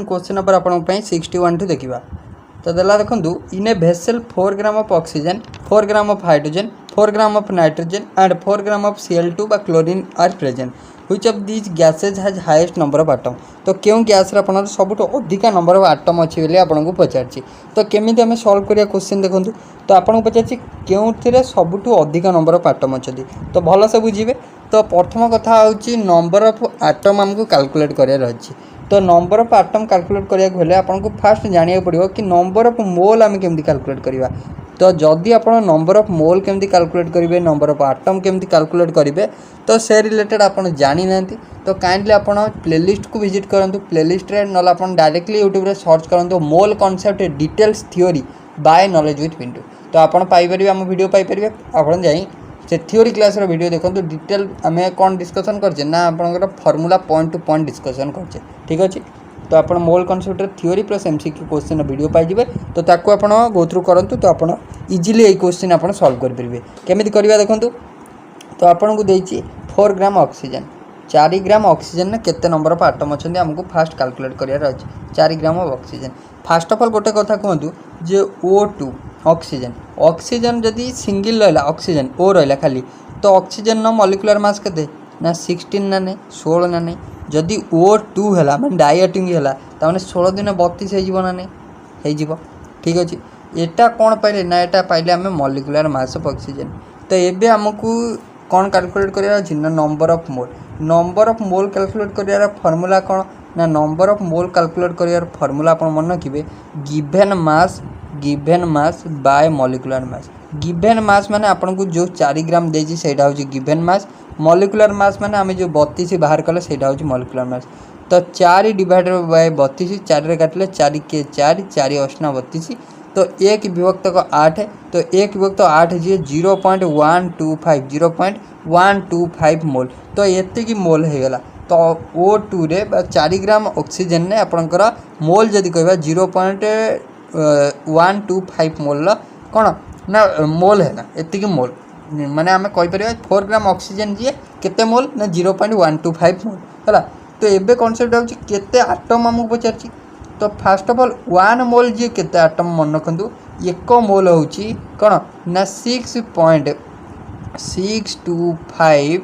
Question number आपण 61 to देखा तो देला देखु in a vessel 4 gram of oxygen 4 gram of hydrogen 4 gram of nitrogen and 4 gram of Cl2 बा chlorine are present which of these gases has highest number of atom. तो क्यों gas अपन सबुठ अधिका number of atom अच्छी बोली आपको पचार तो केमी आम सल्व करिया क्वेश्चन देखो तो आपको पचार क्यों सबुठ अधिका नंबर ऑफ आटम अच्छा तो भलसे बुझे। तो प्रथम कथा हूँ नंबर ऑफ आटम आमको कैलकुलेट करार अच्छी। तो नंबर ऑफ आटम कैलकुलेट करेंगे आपको फास्ट जाना पड़ो कि नंबर ऑफ मोल आम केमती कैलकुलेट करवा। तो जदि आप नंबर ऑफ मोल केमती कैलकुलेट करेंगे नंबर ऑफ आटम केमती कैलकुलेट करेंगे तो से रिलेटेड आप जानी ना तो काइंडली आप प्लेलिस्ट को विजिट करूँ प्लेलिस्ट रे ना आप डायरेक्टली यूट्यूब रे सर्च करूँ mole concept details theory by knowledge with Pintu तो आपड़ पाइपर आम वीडियो पाइपर आप जाई से थ्योरी क्लास वीडियो देखो डिटेल आम कौन डिस्कसन करचे ना आपंकर formula point to point discussion करचे ठीक अच्छे। तो आप mole concept theory plus MCQ question video पाइबे तो ताको आप गो थ्रू करूँ तो आप इजिली ये क्वेश्चन आप सॉल्व करेंगे केमी करवा देखूँ। तो आपन को देती 4 ग्राम ऑक्सीजन 4 ग्राम ऑक्सीजन ने केते नंबर ऑफ आटम अच्छे आमको फास्ट कैलकुलेट करार अच्छे 4 gram of oxygen. Fast of all गोटे कथा कहतु जे O2 ऑक्सीजन ऑक्सीजन जदि सिंगल रहा ऑक्सीजन ओ रहा खाली तो ऑक्सीजन न मॉलिक्यूलर मास केते ना 16 ना नहीं 16 ना नहीं जदि O2 है मैं डायटिंग है ताने 16 दिन 32 हो ना नहीं हो ठीक अच्छे। एटा कौन पाइले ना एटा पाइले आम मॉलिक्यूलर मास ऑफ ऑक्सीजन। तो ये आमको कौन कैलकुलेट करार ना नंबर ऑफ मोल कैलकुलेट करार फॉर्मूला कौन ना नंबर ऑफ मोल कैलकुलेट करार फॉर्मूला आप मन रखिए given mass by molecular mass. Given मास माने आपन को जो 4 ग्राम देजी सेटा होची गिवेन मास मॉलिक्यूलर मास माने आमे जो 32 बाहर कले सेटा होची मॉलिक्यूलर मास। तो 4 डिवाइडेड बाय 32 4 रे काटले 4 के 4 4 अष्टा 32 तो 1 विभक्त को 8 है तो 1 विभक्त 8 जी 0.125 मोल तो ये मोल हो गला। तो O2 रे 4 ग्राम ऑक्सीजन ने आपंकर मोल जदि कह 0.125 मोल कौन ना मोल है ना ये मोल माने आम कहीपर 4 ग्राम ऑक्सीजन जी केते मोल ना 0.125 मोल है। तो ये कॉन्सेप्ट हूँ केते आटम आमको पचार। तो फास्ट ऑफ ऑल 1 मोल जी केते आटम मन रखु एक मोल हूँ कौन ना 6.625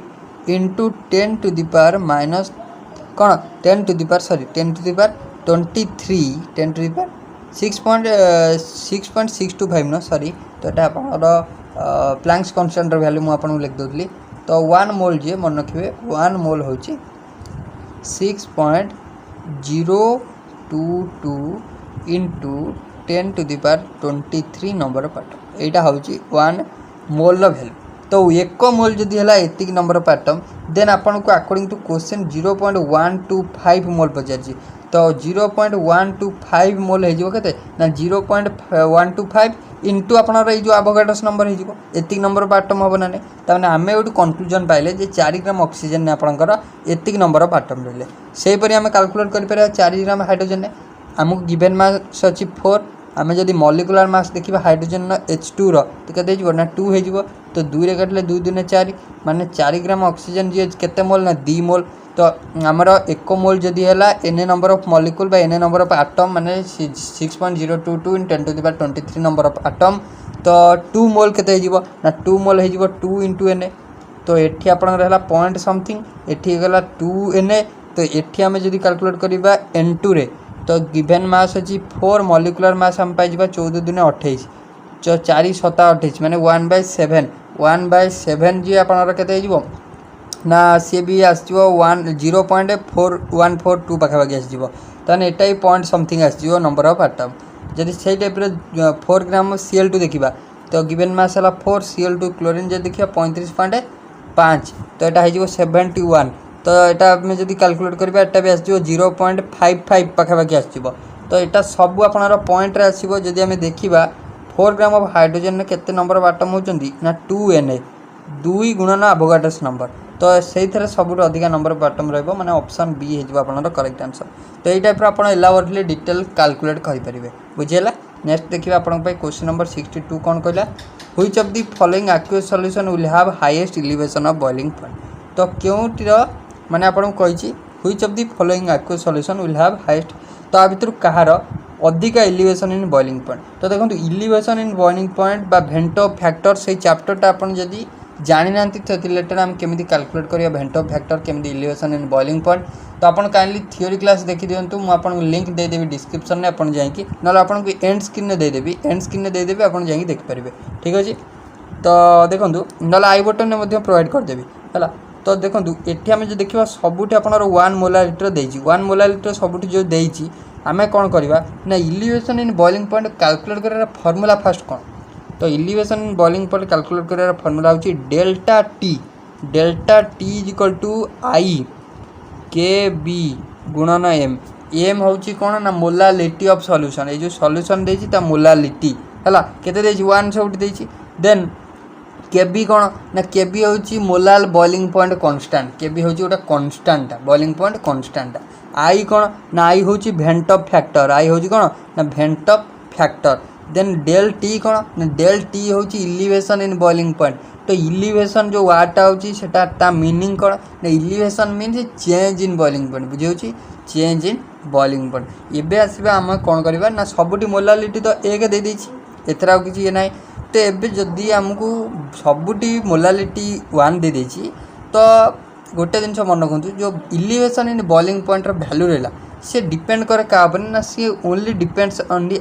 into 10 to the power minus कौन 10 to the power 23 10 to the power 6.625 ना सॉरी तो ये आप प्लैंक्स कॉन्स्टेंट वैल्यू मुझे लिख दूसरी। तो 1 मोल जी मन रखिए 1 मोल हूँ 6.022 into 10 to the power 23 number of atom यहाँ हूँ 1 मोल वैल्यू। तो एक मोल जदि है ये नंबर ऑफ आटम देन आपन को अकॉर्डिंग टू क्वेश्चन 0.125 मोल पचार। तो 0.125 मोल हो ना 0.125 इंटू आपनर ये जो एवोगाड्रोस नंबर हो नंबर ऑफ आटम हम ना नहीं तमें आम ये कन्क्लूजन पाइले 4 ग्राम ऑक्सीजन ने आपंकर ये नंबर ऑफ आटम रही सेहीपरि आम कैलकुलेट कर 4 ग्राम हाइड्रोजन ने आमको गिवेन मास अच्छी 4 आम जब मॉलिक्यूलर मास देखा हाइड्रोजन H2 तो केते ना 2 हो तो 2 रे काटले 2 2 4 माने 4 ग्राम ऑक्सीजन जी केते मोल ना 2 मोल। तो आमर एक मोल जदि है एन नंबर ऑफ मॉलिक्यूल बा एन नंबर ऑफ आटम माने 6.022 in 10 to the power 23 number of atom. तो 2 मोल केते हो ना 2 मोल हो 2 इंटू एन तो ये आपंकर पॉइंट समथिंग ये गला 2 एन तो ये आम जब कैलकुलेट करवा N2 रे तो गिवेन मास अच्छी 4 मॉलिक्यूलर मास हम पाई 14 दूने 28 4 7 28 माने 1/7 जी आपनर केते ना सी भी आसो 0.4142 पाखापाखि आसो ताने एटा ही पॉइंट समथिंग आसो नंबर ऑफ आटम। जदि से टाइप 4 ग्राम Cl2 देखा तो गिवेन मास है 4 Cl2 क्लोरीन जब देखिए 35.5 तो यहाँ हो 71 तो यहाँ आम जब कैलकुलेट करवा एटा भी आसो 0.55 पाखापाखि आसो। तो यहाँ सब आपनर पॉइंट आसो जदि आम देखा 4 ग्राम ऑफ हाइड्रोजन ने केते नंबर ऑफ आटम होती ना 2Na 2 गुणन एवोगाड्रोस नंबर तो से सब अधिका नंबर ऑफ आटम रही मैंने ऑप्शन बी हो करेक्ट आंसर। तो ये टाइप आप एलाबोरेटली डिटेल कैलकुलेट करेंगे बुझेगा। नेक्स्ट देखिए आप क्वेश्चन नंबर 62 कौन कहला which of the following aqueous solution will have highest elevation of boiling point. तो क्योंटीर माने आपको कही which of the following aqueous solution will have highest तो आ भितर कहार अधिका एलिवेशन इन बॉइलिंग पॉइंट। तो देखो इलिवेशन इन बॉइलिंग पॉइंट बा भेंटो फैक्टर से चैप्टरटा आपन जदि जानी ना तो रिलेटेड आम केमी कैलकुलेट करिया भेंटो फैक्टर केमी इलिवेशन इन बॉइलिंग पॉइंट। तो आपन काइंडली थ्योरी क्लास देखि दियंतु मु आपन लिंक दे देबी डिस्क्रिप्शन में आपन जाई कि नले आपन को एंड स्क्रीन में दे देबी एंड स्क्रीन में दे देबी आपन जाई देख परिबे ठीक अछि। तो देखंतु नले आई बटन में मध्ये प्रोवाइड कर देबी हला। तो देखंतु एठी हम जे देखिबा सबुठी आपनर 1 मोलारिटी देइछि 1 मोलारिटी सबुठी जो देइछि आमे कोन करबा ना elevation in boiling point calculate कररा फार्मूला फर्स्ट कोन। तो elevation in boiling point calculate कररा फार्मूला होछि delta T is equal to i K b गुणन एम। एम होछि कोन ना मोलालिटी ऑफ सॉल्यूशन। ए जो सॉल्यूशन देछि ता मोलालिटी हला केते देछि 1 सबुठी देछि। देन केबी कौन ना केबी हूँ मोलाल बॉइलिंग पॉइंट कांस्टेंट। केबी हूँ गोटे कांस्टेंट बॉइलिंग पॉइंट कांस्टेंट। आई कौन ना आई हूँ भेंट ऑफ फैक्टर। आई हूँ कौन ना van't Hoff factor. Then del T कौन ना डेल टी हूँ इलिवेशन इन बॉइलिंग पॉइंट। तो इलिवेशन जो वार्डटा होची सेटा ता मीनिंग कौन ना elevation means change in boiling point बुझे होची चेंज इन बॉइलिंग पॉइंट। एबे आसीबा हम कोन करबा ना सबुटी मोलालिटी तो एक दे देछि एथरा किछि ये नाही। तो एबे जदि आमको सबुटी मोलालिटी 1 दे देछि तो गोटे जिनस मन रखु जो elevation in boiling point value रहा सी डिपेंड करे क्या ना सी ओनली डिपेंड्स ऑन दी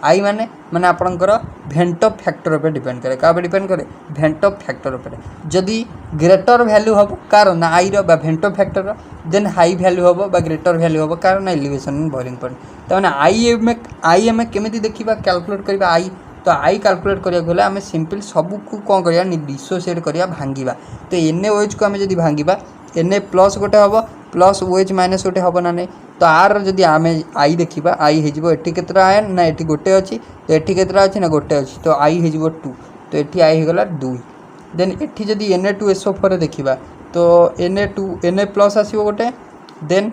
आई माने माने आपणकर भेंट ऑफ फैक्टर पर डिपेंड करे क्या डिपेंड करे भेंट ऑफ फैक्टर पर। जदि ग्रेटर वैल्यू हम कार ना आई रो van't Hoff factor then high value हम ग्रेटर वैल्यू हम कार ना इलिवेशन इन बॉइलिंग पॉइंट। तो मैंने आई आम केमी देखा कैलकुलेट करवा आई। तो आई कैलकुलेट करिया गले आम सिंपल सबू को कौन करिया डिसोसिएट करिया भांगिबा। तो एन ओएच को आम जदि भांगिबा एन प्लस गोटे हम प्लस ओएच माइनस गोटे हम ना नहीं। तो आर जदि आम आई देखा आई हो केतरा आयन ना ये गोटे अच्छी तो ये केतरा अच्छी ना गोटे अच्छी तो आई हो 2 तो ये आई होगला 2। देन ये जदि Na2SO4 देखा तो Na प्लस आसो गोटे देन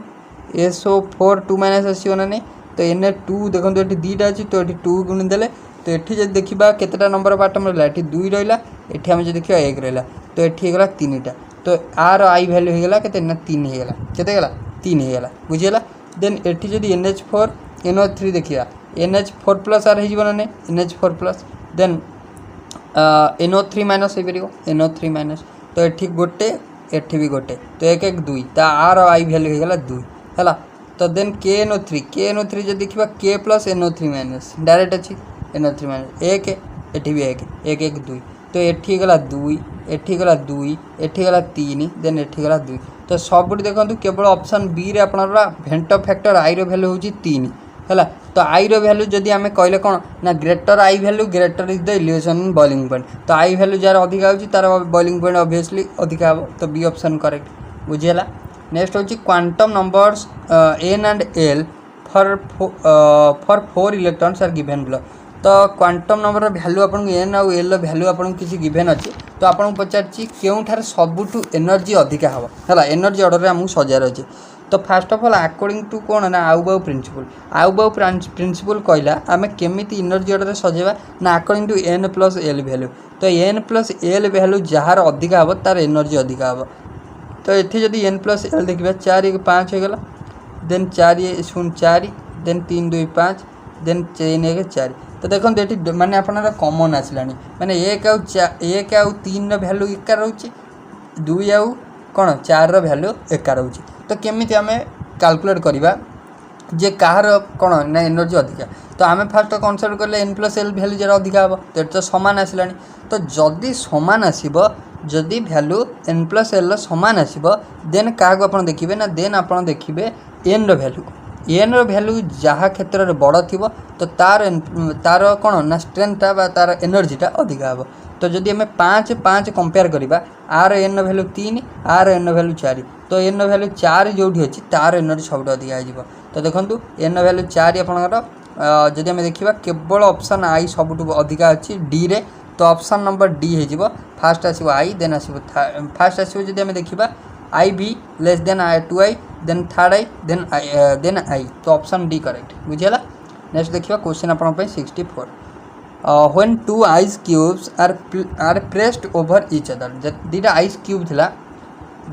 SO4 2 माइनस आसो ना नहीं। तो Na2 देखो ये दुईटा अच्छी तो ये 2 गुणी देले तो ये जब देखा केतटा नंबर ऑफ आटम रहा ये 2 रहा ये आम जो देखा 1 रहा तो ये होगा 3टा। तो आर आई वैल्यू होगा के 3 होगा केते 3 होगा बुझीगला। देन ये जब NH4 NO3 देखा NH4 प्लस आर हो NH4 plus then NO3 minus हो पार NO3 माइनस तो ये गोटे ये भी गोटे तो 1 1 2 तो आर आई वैल्यू होगा 2 है। तो देन KNO3 जब देखा K plus NO3 minus direct अच्छी NO3 माइनस 1 ये भी 1 1 1 2 तो ये गला 2 ये गला 2 ये गला 3 देन ये गला 2। तो सब देखो केवल ऑप्शन बी रे अपना भेंट फैक्टर आई रो वैल्यू होची 3 है। तो आई रो वैल्यू जदि आम कहले कौन ना greater I value greater is the elevation in boiling point. तो आई वैल्यू जार अधिका होची तार बॉइलिंग पॉइंट ऑब्वियसली अधिका हो तो बी ऑप्शन करेक्ट बुझीगला। नेक्स्ट होची quantum numbers n and l for 4 electrons are given below. तो क्वांटम नंबर वैल्यू आपन एन आउ एल वैल्यू आपन किसी गिवन अच्छी तो आपन पचारछि केउठार सबुठु एनर्जी अधिका हबो हला एनर्जी ऑर्डर रे हमहु सजार अछि। तो first of all according to कोन ना आउ बाउ प्रिंसिपल कहला आमे केमिति एनर्जी ऑर्डर रे सजेबा ना according to n plus l value. तो n प्लस l वैल्यू जहार अधिका हबो तार एनर्जी अधिका हबो। तो एथि जदि n प्लस l देखिबा 4 1 5 हो गेला देन 4 0 4 देन 3 2 5 देन 3 1 4। तो देखो ये माने आपन कमन आसला माने 1 आउ 3 वैल्यू एका रोचे 2 आउ कौन 4 वैल्यू एका रोचे। तो केमी आम कैलकुलेट करवा जे कहार कौन ना एनर्जी अधिका। तो आम फास्ट कनसिडर कले n प्लस l वैल्यू जरा अधिका हम तो सामान आसला। तो जदि सामान आसब जदि वैल्यू n प्लस l सामान आसब देन क्या देखिए ना देन आप देखिए n वैल्यू एन वैल्यू जहाँ क्षेत्र में बड़ थी तो तार कौन ना स्ट्रेंथटा तार एनर्जीटा अधिका हम। तो जदि आम 5 5 कंपेयर करवा आर एन वैल्यू 3 आर एन वैल्यू 4 तो एन वैल्यू 4 जो अच्छी तार एनर्जी सब अधिका हो। तो देखो एन वैल्यू 4 आपंकर जदि आम देखा केवल ऑप्शन आई सब अधिका अच्छी डी रे तो ऑप्शन नंबर डी हो फास्ट आसो आई देन आसो फास्ट आसो जदि आम देखा i b less than 2i then 3rd i then i तो ऑप्शन डी करेक्ट बुझीगला। नेक्स्ट देखिए क्वेश्चन आप 64 when 2 ice cubes are pressed over each other. दुटा आइस क्यूब थिला है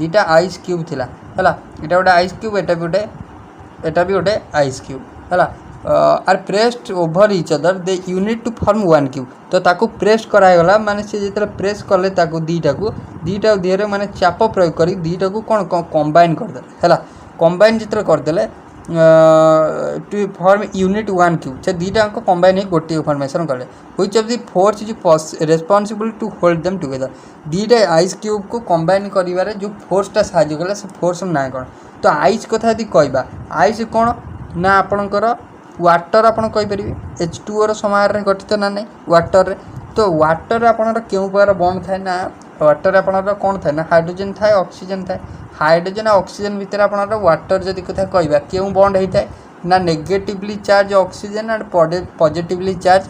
इटा गोटे आइस क्यूब एटा गोटे एटा भी गोटे आइस क्यूब है are pressed over each other they unite to form one cube तो ताकू प्रेस करागला माने से जिते प्रेस कले ताकू दीटा देहरे माने चाप प्रयोग कर दीटा को कौन कंबाइन करदे है कंबाइन जिते करदे to form unit one cube से दीटा कंबाइन हो गोटे फॉर्मेशन कले which of the force is responsible to hold them together दीटा आइस क्यूब को कंबाइन करिवारे जो फोर्सटा साहाय्य कला से फोर्स ना कौन तो आइस कथा यदि कहबा आइस कौन ना आपणकर वाटर आपन कहींपर H2O समाहार गठित ना नहीं वाटर रे तो वाटर आपणर क्यों प्रकार बंद थाए ना वाटर आपणर कौन थाए ना हाइड्रोजन थाए ऑक्सीजन थाए हाइड्रोजन और ऑक्सीजन भितर आपणर वाटर जदि कथा कहबा क्यों बंद होता है ना negatively charge oxygen and positively charge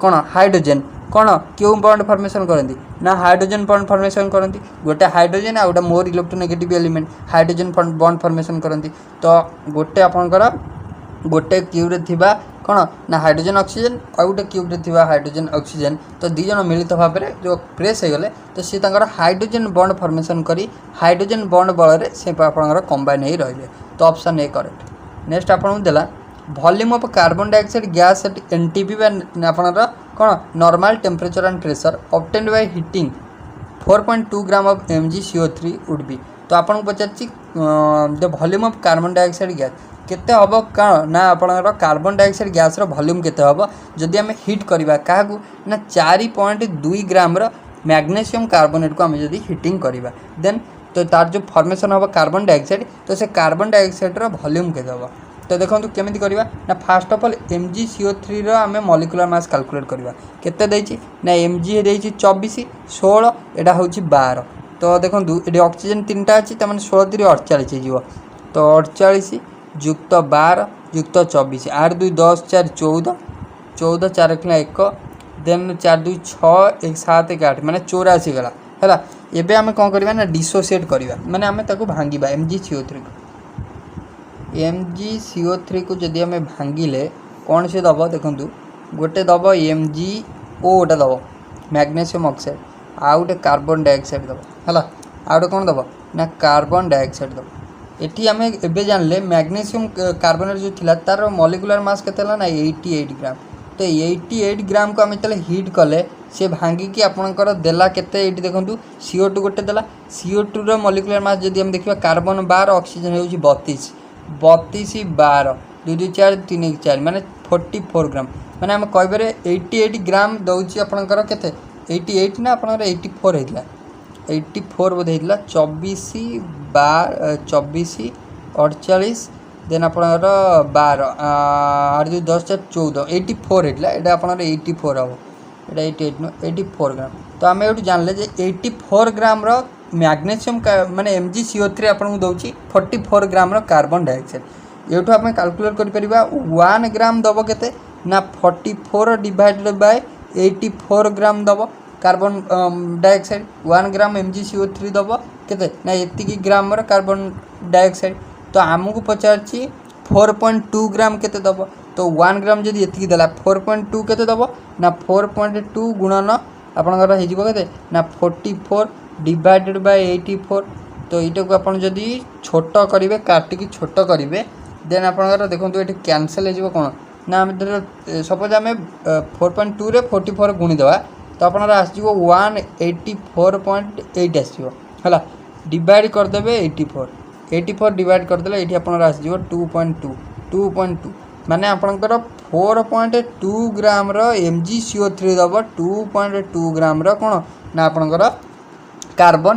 कौन हाइड्रोजन कौन क्यों बॉन्ड फॉर्मेशन करती ना हाइड्रोजन बॉन्ड फॉर्मेशन करती गोटे हाइड्रोजन आ गोटे more electronegative element hydrogen bond formation करती तो गोटे आपंकर गोटे क्यूब्रे थिबा कौन ना हाइड्रोजन ऑक्सीजन और गोटे क्यूब्रे थिबा हाइड्रोजन ऑक्सीजन तो दी जन मिलित भाव में जो प्रेस हो गले तो सी हाइड्रोजन बॉन्ड फॉर्मेशन करी हाइड्रोजन बॉन्ड बल से आपंकर कंबाइन हो रही तो ऑप्शन ए करेक्ट नेक्स्ट आपको देला volume of carbon dioxide gas at NTP आपंकर कौन normal temperature and pressure obtained by heating 4.2 gram of Mg CO3 would be तो आपको पचार the volume of carbon dioxide gas केते हम कौन ना आपंकर कार्बन डाइऑक्साइड गैस वॉल्यूम केते हम जदि आम हिट करवा क्या ना 4.2 ग्राम मैग्नेशियम कार्बोनेट को आम जदि हिटिंग करवा देन तो तार जो फॉर्मेशन हम कार्बन डाइऑक्साइड तो से कार्बन डाइऑक्साइड वॉल्यूम केते हम तो देखो केमी करवा ना fast of all Mg CO3 रो आम मॉलिक्यूलर मास कैलकुलेट करवा केते देछि ना Mg देछि 24 16 एटा होछि 12 तो देखो ये ऑक्सीजन 3टा अच्छी तमाने 16 3 48 हो तो 48 युक्त 12 युक्त 24 8 2 10 4 14 14 4 1 देन 4 2 6 1 7 1 8 माने 84 गला है एबे आम कौन करवा ना डिसोसिएट करवा माने आम ताको भांगिबा Mg CO3 को Mg CO3 को जदि आम भांगिले कौन से दब देखूँ गोटे दब MgO गोटे दब मैग्नेशियम ऑक्साइड आउ गोटे कार्बन डाइऑक्साइड दब है आउ गोटे कौन दब ना कार्बन डाइऑक्साइड दब एटी आम एबे जानले मैग्नेशियम कार्बोनेट जो थिला तार मॉलिक्यूलर मास केते ना 88 ग्राम तो 88 ग्राम को आम जो हिट कले सी भांगिकी आपंकर देला केते ये देखूँ CO2 गोटे देला CO2 रो मॉलिक्यूलर मास जदि हम देखा कार्बन 12 ऑक्सीजन हो 32 12 2 2 4 3 1 4 माने 44 ग्राम माने आम कह 88 ग्राम दौची आपंकर केते 88 ना आपंकर 84 होता 84 बोधे होता 24 48 देन आपंकर 12 आठ 10 4 14 84 होता ये आपंकर 84 हम ये 88 नो 84 ग्राम तो आम ये जानले 84 ग्राम मैग्नेशियम माने Mg CO3 आपको दूसरी 44 ग्राम कार्बन डाइऑक्साइड ये आप कैलकुलेट कर 1 ग्राम दब के ना 44 डिवाइडेड बाय 84 ग्राम दब कार्बन डाइऑक्साइड 1 ग्राम Mg CO3 दब के ना ये ग्राम कार्बन डाइऑक्साइड तो आमको पचार 4.2 ग्राम के दब तो 1 ग्राम जब ये देला 4.2 के दब ना 4.2 गुणन आपंकर हो ना 44 डिवाइडेड बाय 84 तो यहाँ को आप जदि छोट करेंगे काटिकी छोट करेंगे देन आप देखो ये कैनसल हो कौन ना सपोज आम 4.2 रे 44 गुणीदे तो आप आसो 184.8 आसो है डिवाइड करदे 84 डिवाइड करदे ये आप आसो 2.2 माने आपंकर 4.2 ग्राम Mg CO3 दब 2.2 ग्राम कौन ना आपंकर कार्बन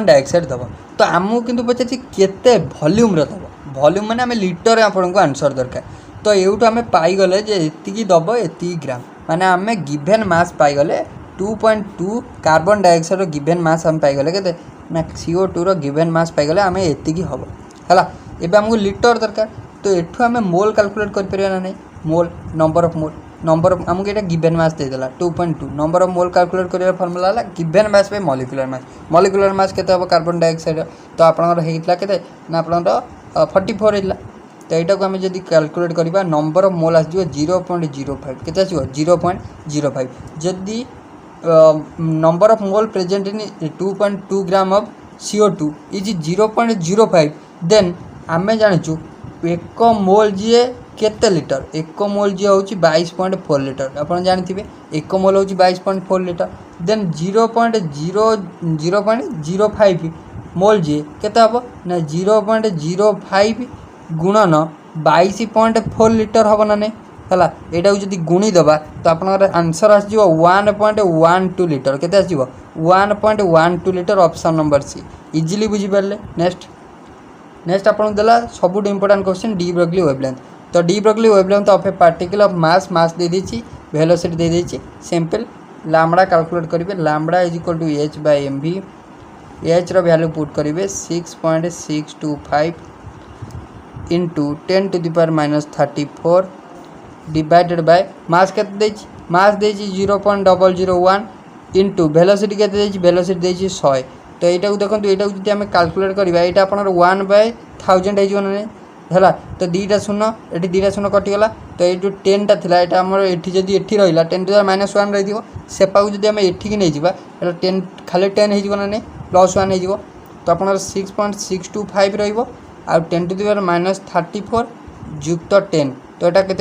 डाइऑक्साइड दब तो आमको किंतु पचार केते वॉल्यूम दब वॉल्यूम माने आम लिटर आपको आंसर दरकार तो यूँ आम पाईगले ये दब ये ग्राम माने आम गिभेन मास पाईगले 2.2 कार्बन डाइऑक्साइड गिभेन मास आम पाईगले के ना CO2 गिभेन मास पाईगले आम ये हम है एवं आमको लिटर दरकार तो एठू आम मोल कैलकुलेट कर ना नहीं मोल नंबर ऑफ आमको ये गिभेन मास देदेला 2.2 नंबर ऑफ मोल कैलकुलेट कर फॉर्मूला है given mass by molecular mass केते हम कार्बन डाइऑक्साइड तो आपनकर हेइतला केते ना आपनकर 44 होइला तो यहाँ को आम जब कैलकुलेट करवा नंबर ऑफ मोल आस 0.05 केते आसो 0.05 जदि number of mole present in 2.2 gram of CO2 is 0.05 then आम जाचु एक मोल जी केते लिटर एक मोल जी हूँ 22.4 लिटर आप जानते एक मोल हूँ 22.4 लिटर देन 0.05 मोल जी केते हम ना 0.05 गुणन 22.4 लिटर हम ना नहीं है यहाँ जब गुणीदबा तो आप आंसर आसो 1.12 लिटर केते आसो 1.12 litre option number C easily बुझीपारे। नेक्स्ट आपको देला सबुठ important question de Broglie wavelength तो de Broglie wavelength of a particle of mass दे देछि वेलोसिटी दे देछि सिंपल लैम्बडा कैलकुलेट करेंगे lambda is equal to h by m v h रो वैल्यू पुट करेंगे 6.625 into 10 to the power -34 divided by mass के mass दे 0.001 into velocity के वेलोसिटी दे 100 तो यहाँ को देखो यहाँ जब आम कैलकुलेट करवा यहाँ आप 1/1000 है तो दीटा शून्य ये दीटा शून्य कटिगला तो ये जो 10 टा था यहाँ आम ये जब ये रहा 10 टू -1 रही सेपाक जब आम एठिकी नहीं जावा 10 खाली 10 हो ना +1 हो तो आप 6.625 रहा 10 टू द पावर -34 युक्त 10 तो यहाँ के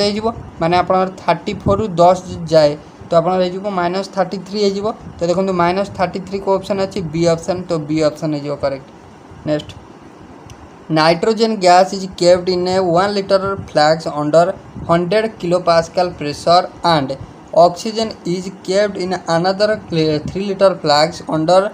माने आप 34 रु 10 जाए तो आप -33 हो तो देखो -33 को ऑप्शन अच्छी बी ऑप्शन तो बी ऑप्शन हो correct. Next nitrogen gas is capped in A 1 litre flask under 100 kPa pressure and oxygen is capped in another 3 litre flask under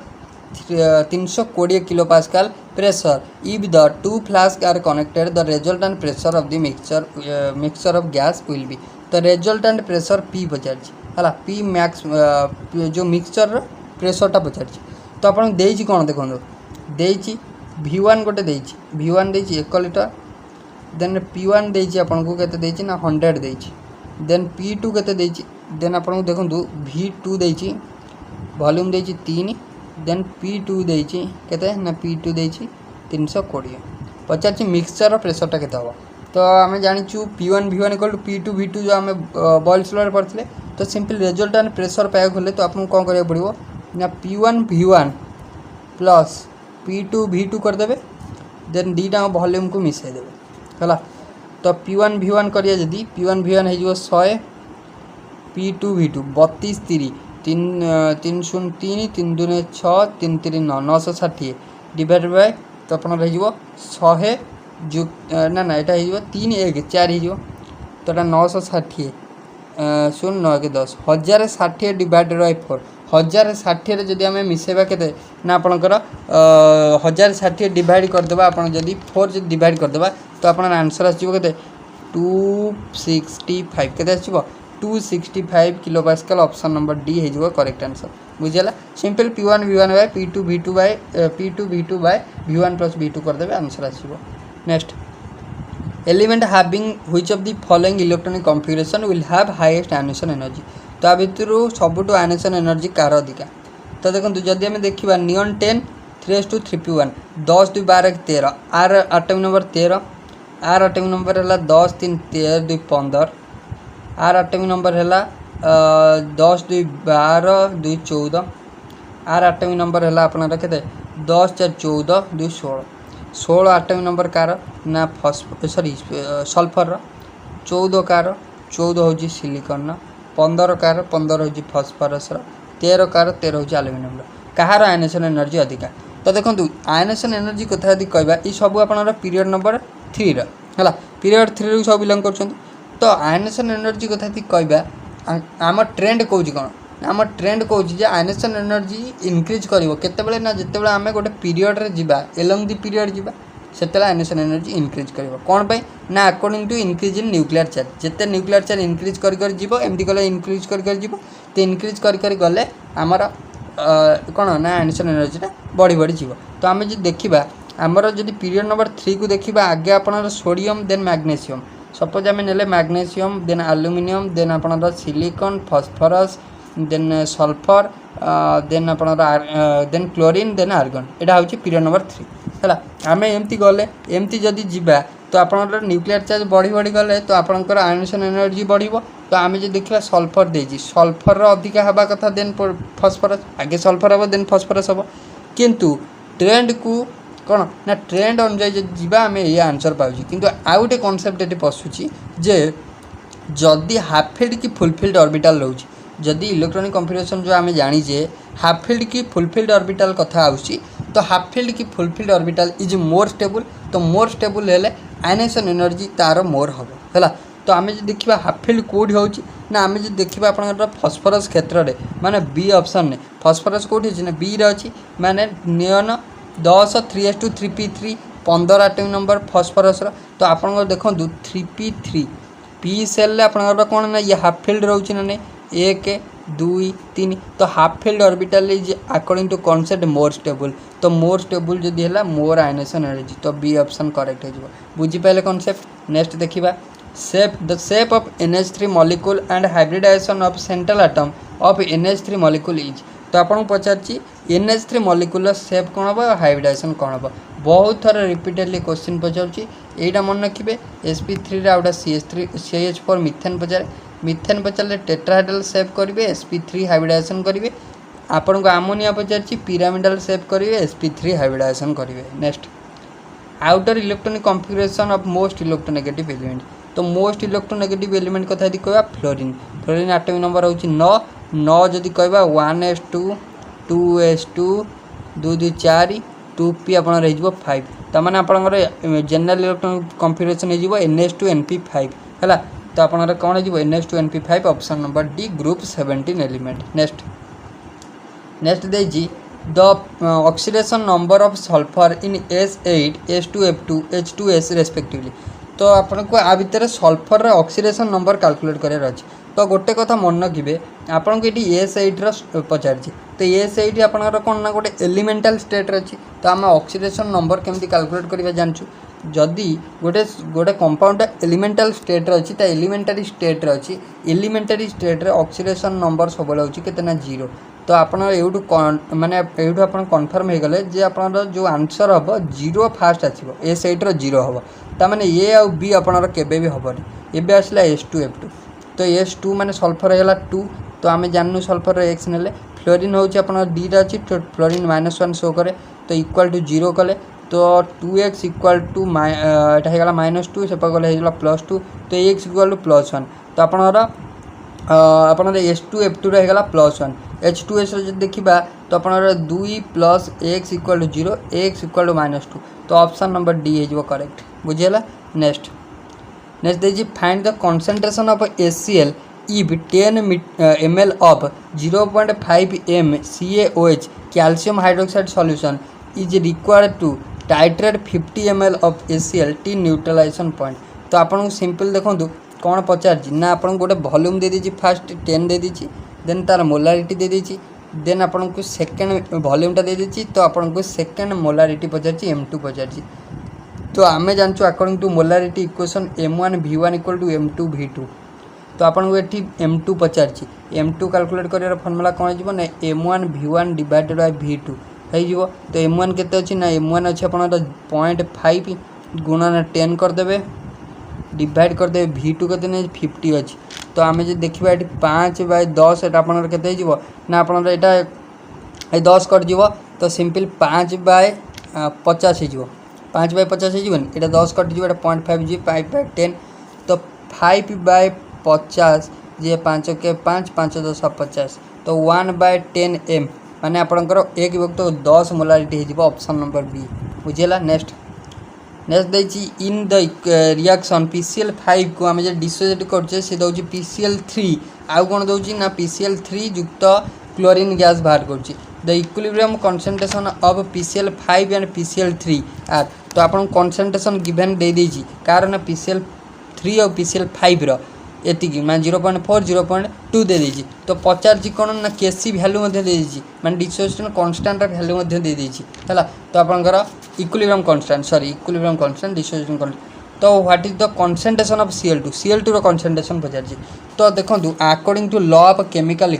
320 kPa pressure if the two flasks are connected the resultant pressure of the mixture of gas will be तो resultant pressure P पचार है P max जो mixture प्रेसरटा पचार तो आप कौन देखो देची V1 गोटे V1 दे 1 litre then P1 देची आपन को केते देची ना 100 देची देन P2 केते देची देन आपन देखो V2 देची वॉल्यूम देची 3 देन P2 देची केते ना P2 देची 320 पचार मिक्सचर प्रेसरटा केते हम तो आम जाचु P1 V1 equal to P2 V2 जो आम बॉयल्स लॉ पढ़ते तो सिंपल रिजल्टेंट प्रेशर पाइक हेल्ले तो आपको कौन करा पड़ो ना P1 V1 plus P2 V2 करदे देन दीटा वॉल्यूम को मिसईदे है तो P1 V1 करिए जदि P1 V1 हो 100 P2 V2 32 3 3 0 3 3 2 6 3 3 9 960 डिवाइड बाय तो आप 100 जो ना ना यहाँ हो 3 1 4 हो तो 960 शून्य 9 के 10 1060 डिवाइडेड बाय 4 1060 जदि आम मिसेबा के ना आपंकर 1060 डिवाइड करदे आप जदि 4 जब डिवाइड करदे तो आप आंसर आसो के 265 के 265 kPa ऑप्शन नंबर डी हो करेक्ट आंसर बुझेगा simple P1 V1 by P2 V2 by P2 V2 by V1 plus V2 करदे आंसर आसो। Next element having which of the following electronic configuration will have highest ionisation energy तो आ भितर सबुठ ionisation energy car अधिका तो देखो जदि आम देखा नियन 10 3:3p1 10 2 12 13 आर आटमिक नंबर 13 आर आटमिक नंबर है 10 3 13 2 15 आर आटमिक नंबर है 10 2 12 2 14 आर आटमिक नंबर है अपना के 10 4 14 2 16 16 आटमिक नंबर कार ना सॉरी सल्फर 14 कार 14 हूँ सिलिकन 15 कार 15 हूँ फस्फरस 13 कार 13 हूँ आलुमिनियम कहार आयनेशन एनर्जी अधिका तो देखो आयनेशन एनर्जी कथा यदि कहवा ये सब आप पीरियड नंबर 3 है पीरियड 3 रु सब बिलंग कर तो आयनेशन एनर्जी कथा यदि कहवा आम ट्रेंड कौन कौन आम ट्रेंड कौन आयनेशन एनर्जी इनक्रीज कर ना जिते आम गोटे पीरियड रे जीवा एलंग दि पीरियड जीवा से आयनेशन एनर्जी इनक्रीज कर कौन पाई ना according to increase in nuclear charge जिते न्यूक्लियर चार्ज इनक्रीज कर जीव एमती गले इनक्रीज कर जीव तो इनक्रीज कर गले आमर कौन ना आयनेशन एनर्जीटा बढ़ी बढ़ी जीव तो आम जो देखा आमर जब पीरियड नंबर 3 को देखा आगे आप सोडियम देन मैग्नेशियम सपोज आम ने मैग्नेशियम देन आलुमिनियम देन आप silicon phosphorus then sulphur then आप देन क्लोरीन देन आर्गन यहाँ हूँ पीरियड नंबर 3 है आम एमती गले एमती जदि जीवा तो आप न्यूक्लियर चार्ज बढ़ी बढ़ी गले तो आपंकर आयनेशन एनर्जी बढ़ तो आम जो देखा सल्फर देजी सल्फर अधिका हवा कथा देन फस्फरस आगे सल्फर हम देन फस्फरस हम किंतु ट्रेंड को कौन ना ट्रेंड अनुजाई जा आम ये आंसर पाऊँ कि आउ गोटे कनसेप्ट ये पशुची जे जदि हाफ फिल्ड कि फुल फिल्ड ऑर्बिटल रोचे जदि इलेक्ट्रॉनिक कन्फिगरेशन जो आम जानीजे हाफ फिल्ड कि फुल फिल्ड ऑर्बिटल कथा आउची तो हाफ फिल्ड कि full field orbital is more stable तो मोर स्टेबल हेले आयनेशन एनर्जी तार मोर हम है तो आम जो देखा हाफ फिल्ड कौटी हो ना आम जो देखा आप फस्फरस क्षेत्र में माने बी ऑप्शन ने फस्फरस कौटी ना बी रही माने नियन 10 3:3p3 15 आटम नंबर फस्फरस तो आप देखो 3p3 पी सेल आपंकर कौन ना ये हाफ फिल्ड रोचे ना नहीं 1 2 3 तो half filled orbital is according to concept more stable तो मोर स्टेबल जदि है मोर आयनेशन एनर्जी तो बी ऑप्शन करेक्ट हो बुझीपारे कॉन्सेप्ट नेक्स्ट देखा the shape of NH3 molecule and hybridisation of central atom of NH3 molecule is तो आपको पचार NH3 molecule shape कौन हम हाइब्रिडाइजेशन कौन हम बहुत थर रिपीटेडली क्वेश्चन पचारूँ यहाँ मन रखिए sp3 आउटा CH4 मिथेन पचारे मिथेन पचारे टेट्राहेड्रल शेप करेंगे sp3 हाइब्रिडाइजेशन करेंगे आपन को आमोनिया पचार पिरामिडल शेप करेंगे sp3 हाइब्रिडाइजेशन करेंगे next outer electronic configuration of most electronegative element तो मोस्ट इलेक्ट्रोनेगेटिव एलिमेंट कथा यदि कह फ्लोरीन फ्लोरीन एटॉमिक नंबर हो 9 जदि कह 1s2 2s2 2 2 4 2p आप 5 तो मैंने आपंकर जनरल इलेक्ट्रॉनिक कॉन्फिगरेशन हो NH2NP5 है तो आप कौन हो NH2NP5 option number D group 17 element next देजी the oxidation number of sulphur in S8 S2F2 H2S respectively तो आपको आ भितर सल्फर ऑक्सीडेशन नंबर कैलकुलेट करार अच्छे तो गोटे कथा मन रखिए आपको ये S8 पचार तो S8 आपंकर कौन ना गोटे एलिमेंटाल स्टेट अच्छी तो आम ऑक्सीडेशन नंबर केमती कैलकुलेट करवा जानचु जदि गोटे गोटे कंपाउंड एलिमेंटाल स्टेट अच्छी तो एलिमेंटारी स्टेट अच्छी एलिमेंटारी स्टेट ऑक्सीडेशन नंबर सब होते ना 0 तो आपन एठू माने एठू आप कन्फर्म हो गले जे आपन जो आंसर हम 0 फास्ट आसो S8 0 हम ताने ए आउ बी आपन केबे भी हेनी एबे आसला S2F2 तो S2 माने सल्फर होगा 2 तो आम जानू सल्फर एक्स ने फ्लोरीन हूँ आप दीटा अच्छी फ्लोरीन -1 शो करे तो इक्वाल टू 0 कले तो 2x इक्वाल टू यहाँ -2 से गले +2 तो x इक्वाल टू +1 तो आपन S2F2 रहेगा +1 H2S देखा तो आप 2 + x equal to 0 x equal to -2 तो ऑप्शन नंबर डी हो करेक्ट बुझेगा नेक्स्ट देखिए find the concentration of HCl if 10 ml of 0.5 m CaOH calcium hydroxide solution is required to titrate 50 ml of HCl t neutralization point तो आपको simple देखो कौन पचार ना आपको गोटे वॉल्यूम दे दीजिए फास्ट 10 दे दीजिए देन तार मोलारिटी दे दीजिए देन आपको सेकेंड वॉल्यूमटा दे दीजिए तो आपको सेकेंड मोलारिटी पचार M2 पचार तो आम जानचु according to molarity equation M1 V1 equal to M2 V2 तो आपको ये M2 पचार M2 कैलकुलेट कर फर्मूला कौन हो ना M1 V1 divided by V2 हो तो M1 केते अच्छी ना M1 अच्छे आप 0.5 गुणा 10 करदे डिवाइड करदे V2 के 50 अच्छी तो आम जो देखा ये 5/10 एट आप ना आप 10 कट तो सिंपल 5/50 हो 5/50 हो 10 कट जो 0.5 जी 5/10 तो 5/50 जे 5 के 5 5 10 50 तो 1/10 m माने आपंकर 1 विभक्त 10 मोलारिटी हो ऑप्शन नंबर बी बुझेगा नेक्स्ट देखिए इन द रिएक्शन PCl5 को आम जो डिसोसिएट करछे से दउची PCl3 आउ कौन दउची ना PCl3 युक्त क्लोरीन गैस बाहर करछी the equilibrium concentration of PCl5 and PCl3 are तो आपन कंसंट्रेशन गिवन दे देजी कारण PCl3 और PCl5 रो एतिकी मैं 0.4 0.2 दे देजी तो पचार कौन ना केसी वैल्यू दे देजी मैं डिसोसिएशन कांस्टेंट वैल्यू दे देजी है तो आपंकर इक्विलिब्रियम कांस्टेंट डिसोसिएशन कांस्टेंट तो what is the concentration of Cl2 रो कंसंट्रेशन पचार तो देखो according to law of chemical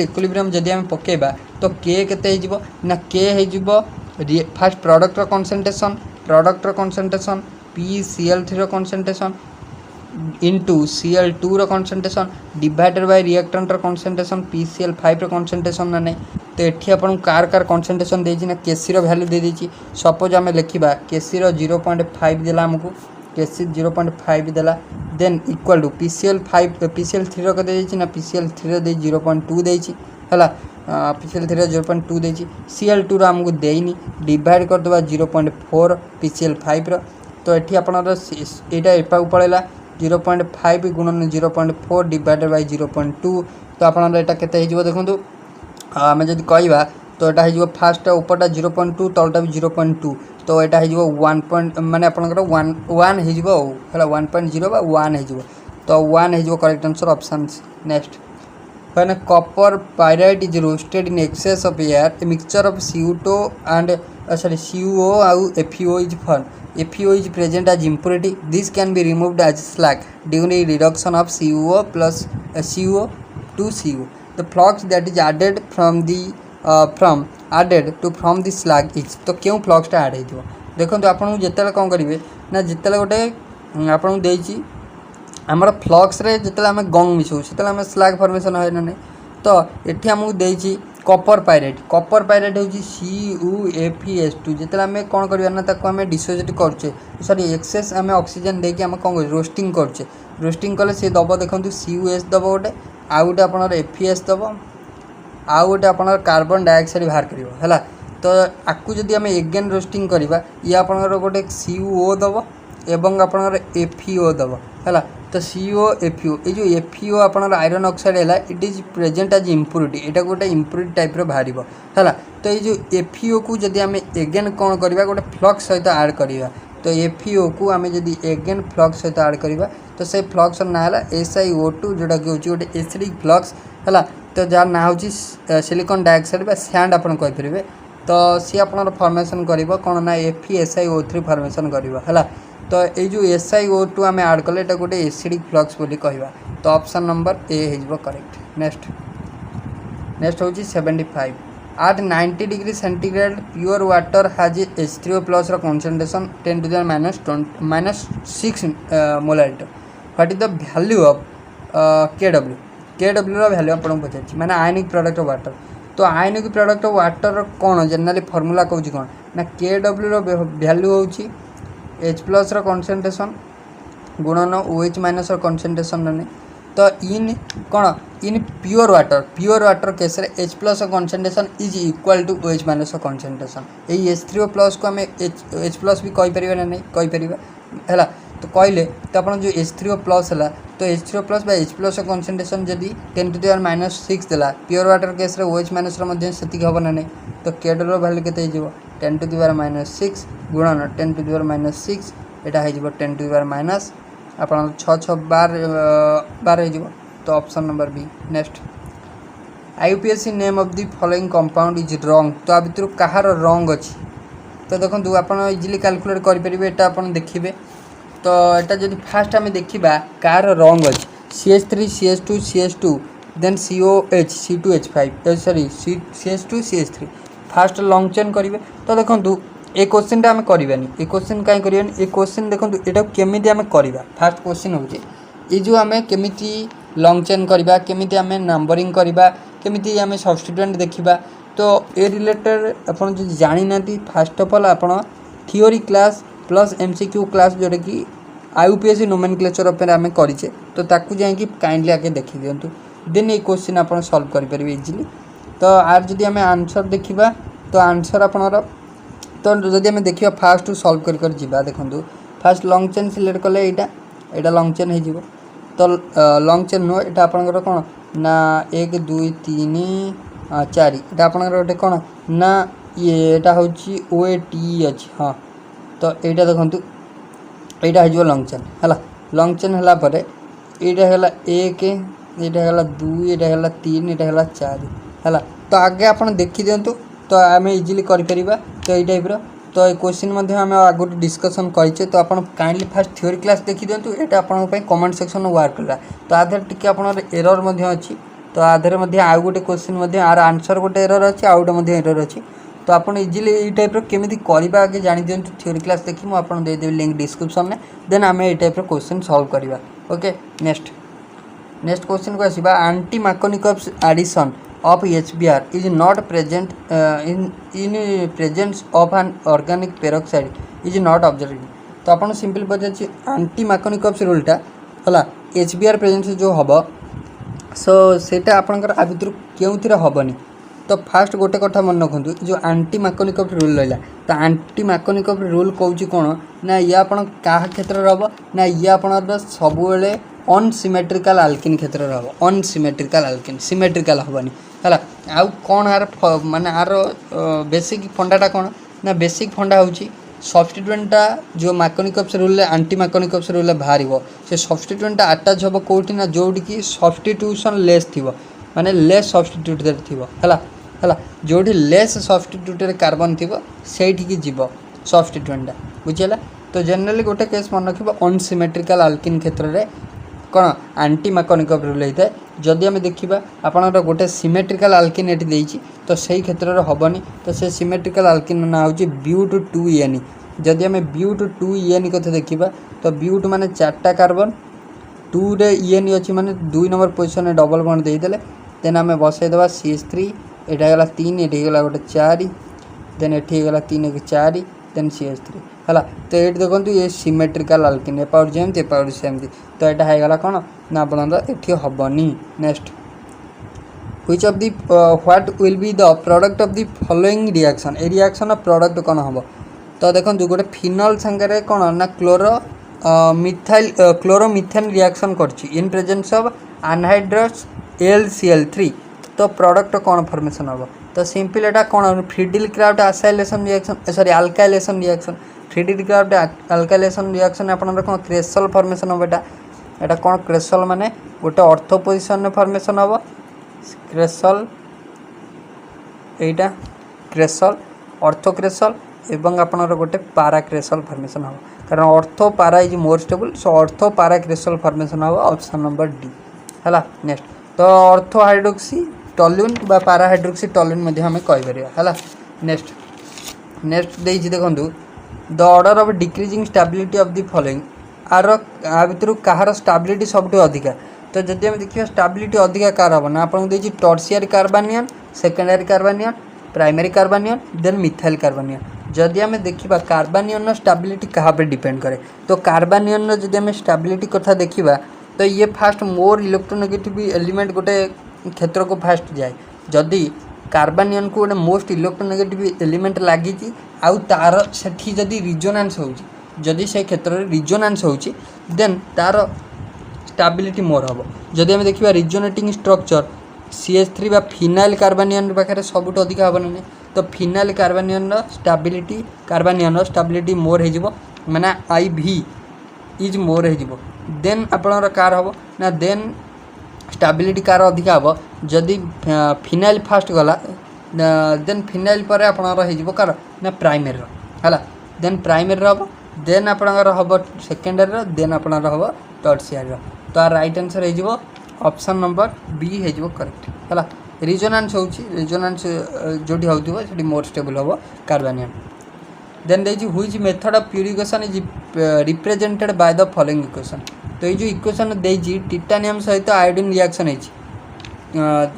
equilibrium जदि आम पकेबा तो के केते हो ना के हो fast product concentration PCl3 concentration into Cl2 ର concentration divided by reactant ର concentration PCl5 ର concentration ना नहीं तो एठी आपन कार concentration देछि ना Kc ର वैल्यू दे देछि सपोज हमें लिखिबा Kc रो 0.5 देला हमकु Kc 0.5 देला देन इक्वल टू PCl3 रो दे देछि ना PCl3 रो दे 0.2 देछि हला PCl3 रो 0.2 देछि Cl2 रो हमकु देइनी डिवाइड कर दबा 0.4 PCl5 रो तो एठी आपनर एटा एपा पळेला 0.5 गुणन 0.4 डिवाइडेड बाय 0.2 तो आपनर एटा केते हे जिवो देखंतु आमे जदि कहबा तो एटा हे जिवो फास्ट ऊपरटा 0.2 तलटा भी 0.2 तो एटा हे जिवो 1 पॉइंट माने आपनकर 1 हे जिवो हला 1.0 बा 1 हे जिवो तो 1 हे जिवो correct answer option next when copper pyrite is roasted in excess of air a mixture of CO2 and CO and FeO is formed. FeO is present as impurity. This can be removed as slag during reduction of CO plus CO to CO. The flux that is added from the slag is तो क्यों flux टा add हेतिबो देखो आपन जेतेले कोन करिवे ना जेतेले गोटे आपन देछि आमर फ्लक्स रे जेतेले हम गंग मिसौ सेतेले हम स्लैग फॉर्मेशन होय ना नहीं तो एठी हमकु देछि कॉपर पाइरेट होछि CuFeS2 जेतेले हम कोन करिया ना ताको हम डिसोसिएट करछे सॉरी एक्सेस हम ऑक्सीजन देके हम कोन रोस्टिंग करछे रोस्टिंग कले से दबो देखंतु CuS दबो गोटे आ गोटे आपनर FeS दबो आ गोटे आपनर कार्बन डाइऑक्साइड बाहर करिवो हला तो आकु जदि हम एगेन रोस्टिंग करबा या आपनर गोटे CO दबो एवं आपनर FeO दबो हला तो CO FeO ए जो FeO आपनर आयरन ऑक्साइड हैला it is present as impurity एटा गोटे इम्प्योरिटी टाइप रो बाहरिबो हला तो ए जो FeO को जदि हम एगेन कोन करबा गोटे फ्लक्स सहित ऐड करबा तो FeO को हम जदि एगेन फ्लक्स सहित ऐड करबा तो से फ्लक्स ना हैला SiO2 जोटा कि होची गोटे एसिडिक फ्लक्स हला तो जार ना होची सिलिकॉन डाइऑक्साइड बा सैंड आपन कहि परिबे तो सी आपनर फॉर्मेशन करिवो कोन ना FeSiO3 फॉर्मेशन करिवो हला तो ये जो SiO2 आम ऐड कले एटा गोटे एसिडिक फ्लक्स बोली कहवा तो ऑप्शन नंबर ए हो करेक्ट नेक्स्ट होची 75 at 90 degree centigrade pure water has H3O plus concentration 10 to the minus 6 molarity. What is the value of KW रो वैल्यू आपन पचारछि माने आयनिक प्रोडक्ट ऑफ वाटर तो आयनिक प्रोडक्ट ऑफ वाटर कोन generally formula कहउछि कोन ना KW रो वैल्यू होछि H plus रो concentration गुणन OH माइनस रो concentration नहीं तो इन कौन इन प्योर वाटर केस रे H plus concentration is equal to OH minus concentration ए H3O plus को हमें H plus भी कहि परिबा ना नहीं कहि परिबा हैला तो कहले तो अपन जो H3O plus हैला तो H3O plus by H plus concentration जदी 10 to the -6 देला प्योर वाटर केस रे OH माइनस रो मध्ये सेति होबा ना नहीं तो KW रो वैल्यू केते हिजो 10 to the -6 गुणन 10 to the -6 एटा हिजो 10 to the माइनस अपन 6 12 हिजो तो option number B next IUPAC name of the following compound is wrong तो आ भितर कहार रॉन्ग अछि तो देखंतु अपन इजीली कैलकुलेट करि परिबे एटा अपन देखिबे तो एटा जदि फास्ट हमें देखिबा कार रॉन्ग अछि CH3 CH2 CH2 then COH C2H5 sorry CH2 CH3 first long chain करिवे तो देखंतु ए क्वेश्चन टा हम करिबानी ए क्वेश्चन काई करिबानी ए क्वेश्चन देखंतु एटा केमिति हम करिबा फास्ट क्वेश्चन होजे ए जो हमें केमिति लॉन्ग चेन करिबा केमिति हमें नंबरिंग करिबा केमिति हमें सब्स्टिट्यूएंट देखिबा तो ए रिलेटेड अपन जो जानि नाती first of all upon theory class plus MCQ class जोडे कि IUPAC नोमेनक्लेचर पे हमें करिचे तो ताकू जाय कि काइंडली आके देखि दियंतु देन ए क्वेश्चन अपन सॉल्व करि परिबे इजीली तो आर जदि हमें आंसर देखिबा तो आंसर आपनर तो जदि हमें देखिबा फास्ट टू सॉल्व कर जिबा देखंतु फास्ट लॉन्ग चेन सिलेक्ट कले एटा लॉन्ग चेन हे जिवो तो लॉन्ग चेन नो एटा आपनकर कोन ना 1 2 3 4 एटा आपनकर ओटे कोन ना ये एटा होची OAT अछि हां तो एटा देखंतु एटा हे जिवो लॉन्ग चेन हला लॉन्ग चेन हला परे एटा हला 1 एटा हला 2 एटा हला 3 एटा हला 4 हला तो आगे आपण देखि दियंतु तो आम इजिली कर परिबा तो ये टाइप तो ये क्वेश्चन मध्य आम आगु डिस्कसन करिचे तो आपण काइंडली फास्ट थ्योरी क्लास देखि दियंतु एटा आपण पय कमेंट सेक्शन वर्क करा तो आधर टिके आपण एरर मध्य अछि तो आधर मध्य आ गोटे क्वेश्चन मध्य आर आंसर गोटे एरर अछि आउट मध्य एरर अछि तो आपण इजिली ये टाइप केमिति करबा आगे जानि दियंतु थ्योरी क्लास देखि मु आपण दे देबी लिंक डिस्क्रिप्शन में देन आम ये टाइप क्वेश्चन सॉल्व करबा ओके नेक्स्ट क्वेश्चन को आसीबा anti Markovnikov's addition of HBr is not present in presence of an organic peroxide is not observed। तो आपन सिंपल पचार एंटी मैकोनिकप्स रूलटा हला HBr प्रेजेंस जो हम सो सेटा आपनकर आ भितर केउथिरा हबनी। तो फास्ट गोटे कथा मन रखु जो एंटी मैकोनिकप्स रूल रहा तो एंटी मैकोनिकप्स रूल कौन कौन ना ये आपन क्या क्षेत्र हम ना ये आपन सब अनसिमेट्रिकल आल्किन क्षेत्र हम अनसिमेट्रिकल आल्किन सिमेट्रिकल हेनी है आउ कौन यार माने यार बेसिक फंडाटा कौन ना बेसिक फंडा हूँ सब्स्टिट्यूएंटा जो मैकोनिकप्स रूल एंटी मैकोनिकप्स रूल बाहर से सब्स्टिट्यूएंटा अटैच हम कौटी ना जोटी कि सब्स्टिट्यूशन लेस थी माने लेस सब्स्टिट्यूटेड थी है जो लेस सब्स्टिट्यूटेड कार्बन थी से जीव सब्स्टिट्यूएंटा बुझीगला। तो जनरली गोटे केस मन रख अनसिमेट्रिकल आल्किन क्षेत्र में कौन एंटी मैकोनिकप्स रूल होता है जदि आम देखा आपंकर गोटे सिमेट्रिकल आल्किन ये देती तो सही क्षेत्र में हेनी तो से सिमेट्रिकल आल्किन ना हूँ ब्यूट 2En जदि आम ब्यूट 2En कथा देखा तो ब्यूट माने 4टा कार्बन 2 रे En अच्छी माने 2 नंबर पोजिशन में डबल बॉन्ड देदेले देन आम बसईदे CH3 यहाँ गला 3 ये गला गोटे 4 देन ये गला 3 1 4 देन CH3 है तो ये देखो ये सिमेट्रिकल आल्किन एपाउट जमी एपाउट सेमती तो यहाँ होगा कौन ना आपठी हेनी। Next which of the what will be the product of the following reaction A reaction product कौन हम तो देखो गोटे फिनल सांगे कौन ना क्लोरोमिथेन रिएक्शन करछि in presence of anhydrous LCl3 तो प्रोडक्ट कौन फॉर्मेशन हम तो सिंपल एटा कौन Friedel Crafts acylation reaction sorry alkylation reaction Friedel Crafts alkylation reaction आपन कौन क्रेसल फॉर्मेशन हम एटा कौन क्रेसल माने गोटे ऑर्थो पोजिशन फॉर्मेशन हम क्रेसल एटा क्रेसल ऑर्थो क्रेसल एवं आपनर गोटे पारा क्रेसल फॉर्मेशन हम कारण ऑर्थो पारा is more stable so ortho पारा क्रेसल फॉर्मेशन हम ऑप्शन नंबर डी है। नेक्स्ट तो ऑर्थो हाइड्रोक्सी टॉल्यून बा पारा हाइड्रोक्सी टॉल्यून मध्ये हमें कहि परिया है। नेक्स्ट देछि देखंतु the order of decreasing stability of the following are आ भितर कहार स्टेबिलिटी सबठु अधिका तो जदि हम देखिए स्टेबिलिटी अधिका कार हम ना आपको देखिए tertiary carbanion secondary carbanion primary carbanion then methyl carbanion जदि आम देखा कार्बानियन स्टेबिलिटी क्या पे डिपेंड करे तो कार्बानियन जदि आम स्टेबिलिटी कथा देखा तो ये फास्ट मोर इलेक्ट्रोनेगेटिव एलिमेंट गोटे क्षेत्र को फास्ट जाए जदि कार्बानियन को गोटे मोस्ट इलेक्ट्रोनेगेटिव एलिमेंट लगी आउ तार सेठी जदि रिजोनांस होउची जदि से क्षेत्र में रिजोनांस होउची देन तार स्टेबिलिटी मोर हम जदि आम देखा रिजोनेटिंग स्ट्रक्चर CH3 बा फिनाइल कार्बानियन पाखे सबुठ अधिक हम ना तो फिनाइल कार्बानियन स्टेबिलिटी मोर हो माने IV इज मोर हो देन आपणर कार हम ना देन स्टेबिलिटी कार अधिक हम जदि फिनाइल फास्ट गला देन फिनाइल पर आपणर हो कार ना प्राइमरी है देन प्राइमरी हम देन आपणर हम सेकेंडरी देन आपणर हम टर्शियरी तो आ राइट आंसर हो ऑप्शन नंबर बी हो करेक्ट है। रिजोनांस होची रिजोनांस जोटी होउथिबो सेठी मोर स्टेबल होबो कार्बानियन देन देछि which method of purification is represented by the following equation तो ये जो इक्वेशन देछि टिटानियम सहित आयोडीन रिएक्शन होछि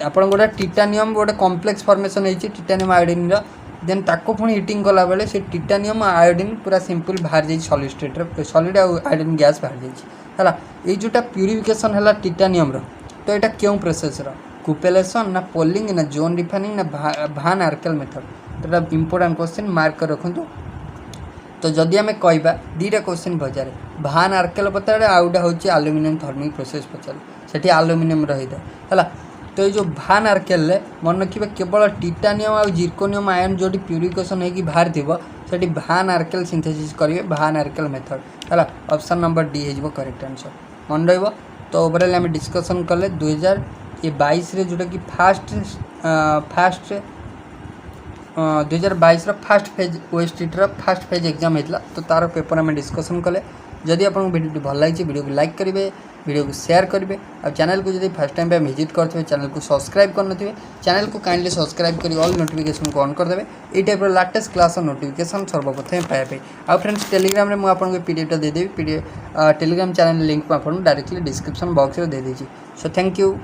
आपन गोटे टिटानियम गोटे कॉम्प्लेक्स फॉर्मेशन होछि टिटानियम आयोडीन रो देन ताको पुणी हिटिंग कला बेले से टिटानियम आयोडीन पूरा सिंपल बाहर जाई सॉलिड स्टेट रे सॉलिड आयोडीन गैस बाहर जाई है ये जोटा प्यूरिफिकेशन है टिटानियम रो तो यहाँ क्यों प्रोसेस कुपेलेसन ना पोलिंग ना जोन रिफाइनिंग ना भान आर्केल मेथड तो इंपोर्टेंट क्वेश्चन मार्क कर रखु तो जदि आम कहवा दीटा क्वेश्चन पचारे भान आर्केल पचारे आउटा हूँ आलुमिनियम थर्मिक प्रोसेस पचारे से आलुमिनियम रही है तो ये जो भान आर्केल मन रखिए केवल टिटानियम आ जिर्कोनियम आयन जो प्यूरिफिकेशन होगी बाहर थी से भान आर्केल सिंथेसिस करेंगे भान आर्केल मेथड है ऑप्शन नंबर डी हो करेक्ट आंसर मन रहा तो ओवरऑल आम डिस्कसन कले 2022 जोटा कि fast 2022 fast phase OSTT fast phase exam होता तो तार पेपर आम डिस्कसन कले जदि आपको वीडियो भल लगी वीडियो को लाइक करेंगे वीडियो को शेयर करेंगे और चैनल को जब फर्स्ट टाइम पे विजिट करते चैनल को सब्सक्राइब करनथे चैनल को काइंडली सब्सक्राइब कर ऑल नोटिफिकेशन को ऑन करदे ये टाइप लेटेस्ट क्लास नोटिफिकेशन सर्वप्रथम पाइबे आ फ्रेंड्स टेलीग्राम रे आपको पीडीएफ देदेवी पीडीएफ टेलीग्राम चैनल लिंक आपको डायरेक्टली डिस्क्रिप्शन बॉक्स में दे दीजिए सो थैंक यू।